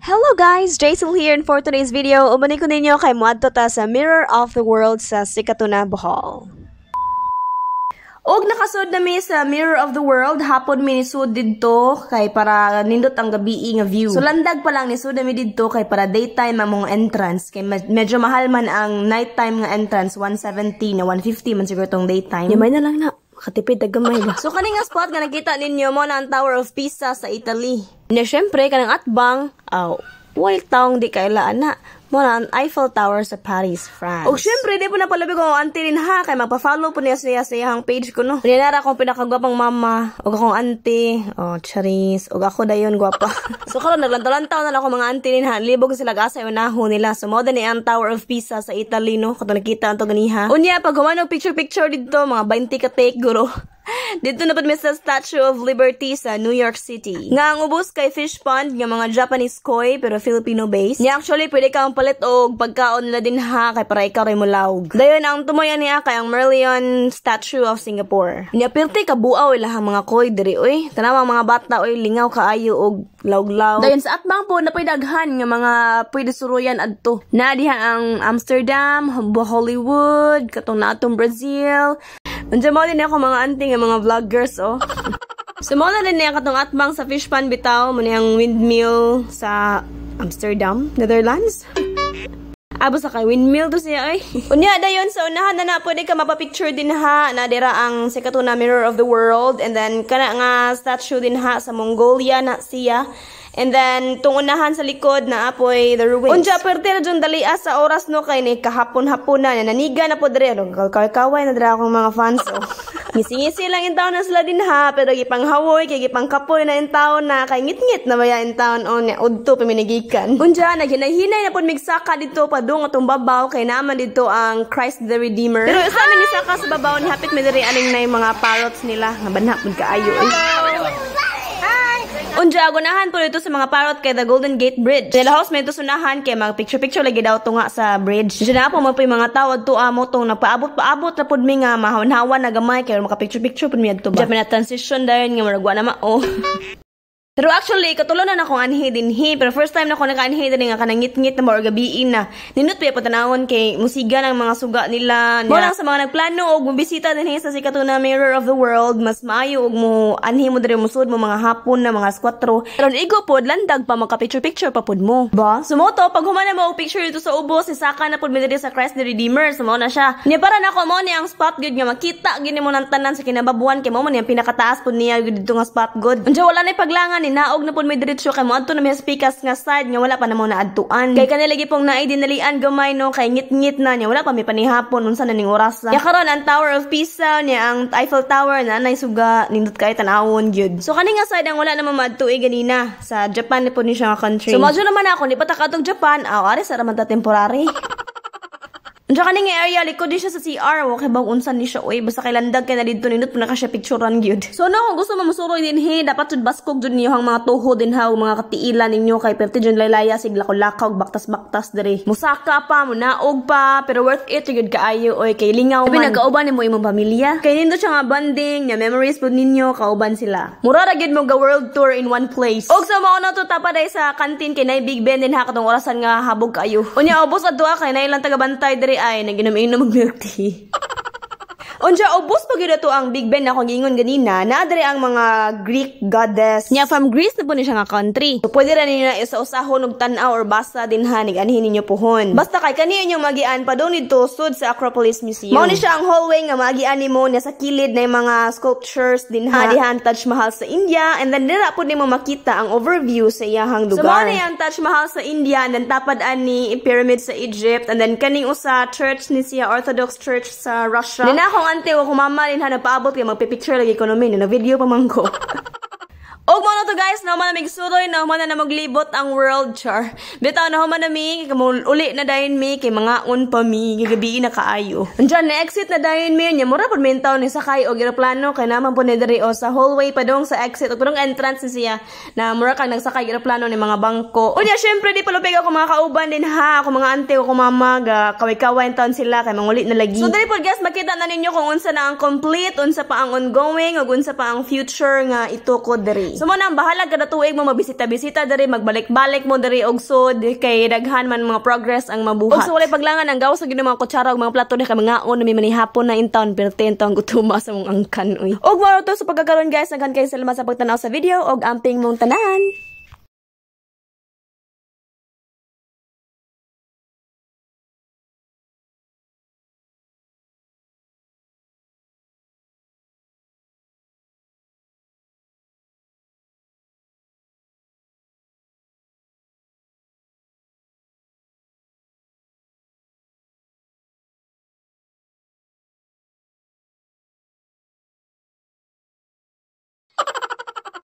Hello guys! Jaisal here, and for today's video, umani ko ninyo kay muadto ta sa Mirror of the World sa Sikatuna, Bohol. Og nakasud na mi sa Mirror of the World, hapon mi nisud didto kay para nindot ang gabi nga view. So landag pa lang nisud mi didto kay para daytime among entrance kay medyo mahal man ang nighttime nga entrance, 170 na 150 man siguro tong daytime. Yamay na lang na. Katipid dagamay ba. So kaning nga spot nga nakita ninyo mo na ang Tower of Pisa sa Italy. Na syempre kanang atbang, while taong di kailaan na mo na ang Eiffel Tower sa Paris, France. O syempre di po na palabi ko ang auntie rin ha kay magpa-follow po niya sa iyang page ko no. Rinara akong pinakagwapang mama, og akong auntie, charis, og ako dayon gwapa. So karon naglantaw-lantaw na lang ako mga auntie rin ha. Libog sila gasa yung naho nila. So mo ni ang Tower of Pisa sa Italy no. Kato nakita ang to ganiha. Unya pag humano picture dito mga 20 ka take guro. Dito na po sa Statue of Liberty sa New York City. Nga ang ubos kay fish pond nga mga Japanese koi pero Filipino based. Nga actually pwede kang palit og pagkaon nila din ha kay para ikaw ray mulawg. Dayon ang tumoyan niya kay ang Merlion Statue of Singapore. Nya pirti ka buaw ilahang mga koi diri oy. Tanawa mga bata oy lingaw kaayo og lawg-law. Dayon sa atbang po napoy daghan nga mga pwede suruyan adto. Na diha ang Amsterdam, Hollywood, katong natong Brazil. Unsa mo din ako mga auntie nga mga vloggers Sumula din niya katong atbang sa fish pond bitaw mo niyang windmill sa Amsterdam, Netherlands. Abo sa kay windmill to siya ay. Unya dayon sa unahan na pwede ka mapapicture din ha na dira ang Sikatuna Mirror of the World, and then kana nga statue din ha sa Mongolia na siya. And then, tung unahan sa likod na apoy the ruins. Unja, pwerte na dyan dalia sa oras no kay ni kahapon-hapon na. Naniga na po dre. Kaway na dre akong mga fans. Ngisi-ngisi lang yung taon na sila din ha. Pero gipang hawoy, kay gipang kapoy na yung taon na. Kay ngit-ngit na ba yung taon o niya. Udto paminigikan. Unja, naghinay-hinay na po migsaka dito pa doon atong babaw. Kay naman dito ang Christ the Redeemer. Pero isa namin nisaka sa babaw ni hapit may diri aning na yung mga parrots nila. Nga banhap magkaayo. Unja, gunahan po dito sa mga parrot kay the Golden Gate Bridge. Nila house may ito sunahan kay mag picture-picture lagi daw ito nga sa bridge. Diyan na po mo po yung mga tawad to amo itong nagpaabot-paabot na po mi nga mahawan-hawan na gamay kaya maka-picture-picture po mi ito ba. Diyan na transition dahil nga maragwa na mao. Pero actually, katulonan ako anhi din hi. Pero first time na ako naka-anhi din nga kanangit-ngit na mga gabiin na. Ninot pa patanawon kay musiga ng mga suga nila. Mo lang sa mga nagplano og mobisita din hi sa Sikatuna Mirror of the World. Mas maayo og mo anhi mo dire musud mo mga hapon na mga 4. Pero igo pod landag pa maka-picture-picture pa pod mo. Ba? Sumoto pag humana mo og picture dito sa ubos, sisaka na pod mi dire sa Christ the Redeemer. Sumo na siya. Nya para nako mo ni ang spot good nga makita gini mo nang tanan sa kinababuan kay mo man ang pinakataas pod niya dito nga spot good. Unja wala na paglangan naog na po may diretsyo kay mo adto na may speakers nga side nga wala pa na mo naadtuan kay kanila lagi pong naay dinalian gamay no kay ngit-ngit na nya wala pa may panihapon unsa na ning oras ya karon ang Tower of Pisa nya ang Eiffel Tower na nay suga nindot kay tan-awon gyud. So kani nga side ang wala na mamadtuoy ganina sa Japan ni po ni siya nga country. So madyo naman ako ni patakatong Japan ari sa raman ta temporary. Unsa kaning area likod di siya sa CR wa kay bang unsan ni siya oy basta kay landag kay na didto nindot po na ka siya picturean gyud. So no kung gusto mo musuroy din he dapat jud baskog jud niyo ang mga tuhod din ha mga katiilan ninyo kay perti jud laylaya sig lakaw baktas-baktas diri. Musaka pa mo naog pa pero worth it jud kaayo oy kay lingaw man. Pinagauban nimo imong pamilya. Kay nindot siya nga bonding nya memories pud ninyo kauban sila. Mura ra gyud mo ga world tour in one place. Og sa mao na to tapaday sa canteen kay nay Big Ben din ha katong orasan nga habog kaayo. Unya ubos adto kay nay lang taga-bantay diri ay naginom-inom mag-milk tea. Unja ubos pag to ang Big Ben ako gingon ganina na adre ang mga Greek goddess nya from Greece na po ni siya nga country. So pwede ra ninyo na isa-usahon og tan-aw or basa din ha anhin ninyo pohon. Basta kay kaniyo inyong magian pa daw dito sud sa Acropolis Museum. Mao ni siya ang hallway nga magian nimo niya sa kilid na mga sculptures din ha diha ang Taj Mahal sa India, and then dira pud nimo makita ang overview sa iyahang lugar. So mao ni ang Taj Mahal sa India, and then tapad ani pyramid sa Egypt, and then kaning usa church ni siya Orthodox Church sa Russia. Din ako ante ko mama rin ha nagpaabot kay magpipicture lagi ko namin na video pa man ko. Og mo na to guys, naman na migsuroy, naman na maglibot ang world char. Bitaw na human na mi, uli na dayon mi, kay mga on pa mi, gagabiin na kaayo. Andiyan na exit na dayon mi, nya mura pud mintaw ni sakay og eroplano kay naman po ni diri o sa hallway pa dong sa exit o padong entrance ni siya na mura kang nagsakay eroplano ni mga bangko. Unya syempre di palupig ako mga kauban din ha, ako mga ante ko mama ga kaway-kaway taon sila kay manguli na lagi. So diri pod guys, makita na ninyo kung unsa na ang complete, unsa pa ang ongoing ug unsa pa ang future nga itukod diri. So mo nang bahala kada tuig mo mabisita-bisita diri, magbalik-balik mo diri og sud kay daghan man mga progress ang mabuhat. Og so walay paglangan ang gawas sa gid mga kutsara og mga plato di ka mga on may manihapon na in town pero tento ang gutuma sa mong angkan uy. Og mao to sa pagkakaroon guys, naghan kay salamat sa pagtanaw sa video og amping mong tanan.